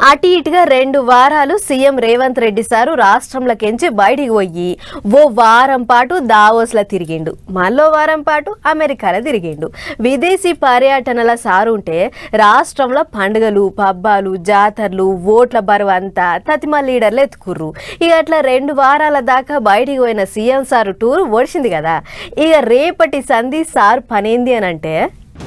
అటు ఇటుగా 2 వారాలు సీఎం రేవంత్ రెడ్డి సారు రాష్ట్రంలోకించి బయటికి పోయి ఓ వారం పాటు దావోస్లో తిరిగిండు, మళ్ళో వారం పాటు అమెరికాలో తిరిగిండు. విదేశీ పర్యటనల సారుంటే రాష్ట్రంలో పండుగలు, పబ్బాలు, జాతరలు, ఓట్ల బరువు అంతా తతిమ లీడర్లు ఎత్తుకుర్రు. ఇక అట్లా 2 వారాల దాకా బయటికి పోయిన సీఎం సారు టూర్ ఒడిచింది కదా. ఇక రేపటి సంధి సార్ పనేంది అని అంటే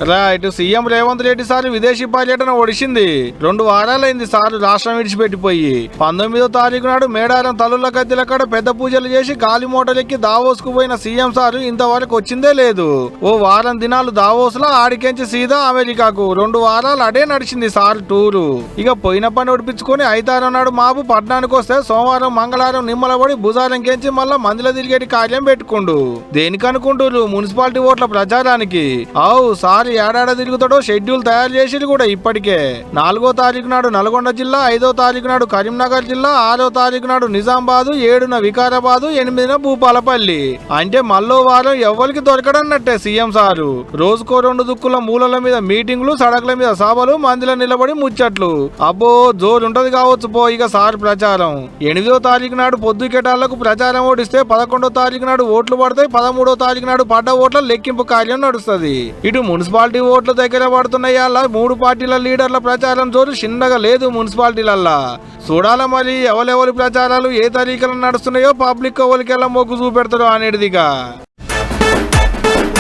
right, CM Revanth Reddy sir విదేశీ పర్యటన ఒడిసింది. 2 వారాలైంది సార్ రాష్ట్రం విడిచిపెట్టిపోయి. 19వ తారీఖు నాడు మేడారం తల్లుల గద్దెల కాడ పెద్ద పూజలు చేసి గాలి మోటలెక్కి దావోస్ కు పోయిన సీఎం సార్ ఇంతవరకు వచ్చిందే లేదు. ఓ వారం దినాలు దావోస్ లో ఆడికెంచి సీదా అమెరికాకు 2 వారాలు అడే నడిచింది సార్ టూరు. ఇక పోయిన పని ఒడిపించుకొని ఐతారం నాడు మాపు పట్టణానికి వస్తే సోమవారం మంగళవారం నిమ్మలబడి బుధారం కెంచి మళ్ళా మందిల తిరిగేటి కార్యం పెట్టుకుండు. దేనికనుకుంటున్నారు? మున్సిపాలిటీ ఓట్ల ప్రచారానికి. అవు సార్ ఏడాడ తిరుగుతాడో షెడ్యూల్ తయారు చేసి కూడా ఇప్పటికే 4వ తారీఖు నాడు నల్గొండ జిల్లా, 5వ తారీఖు నాడు కరీంనగర్ జిల్లా, 6వ తారీఖు నాడు నిజామాబాదు, 7న వికారాబాదు, 8న భూపాలపల్లి. అంటే మళ్ళో వారం ఎవ్వరికి దొరకడన్నట్టే సీఎం సారు. రోజుకో 2 దుక్కుల మూలల మీద మీటింగ్లు, సడకుల మీద సభలు, మందిలో నిలబడి ముచ్చట్లు. అబ్బో జోరుంటది కావచ్చు పో ఇక సార్ ప్రచారం. 8వ తారీఖు నాడు పొద్దుకెటాళ్లకు ప్రచారం ఓడిస్తే 11వ తారీఖు నాడు ఓట్లు పడతాయి. 13వ తారీఖు నాడు పడ్డ ఓట్ల లెక్కింపు కార్యం నడుస్తుంది. ఇటు మున్సిపాలిటీ ఓట్లు దగ్గర పడుతున్నాయి. అలా 3 పార్టీల లీడర్ల ప్రచారం జోరు చిన్నగా లేదు మున్సిపాలిటీలల్లా. చూడాల మరి ఎవరెవరి ప్రచారాలు ఏ తరీకలు నడుస్తున్నాయో, పబ్లిక్ ఎవరికెల్లా మొగ్గు చూపెడతారో అనేటిదిగా.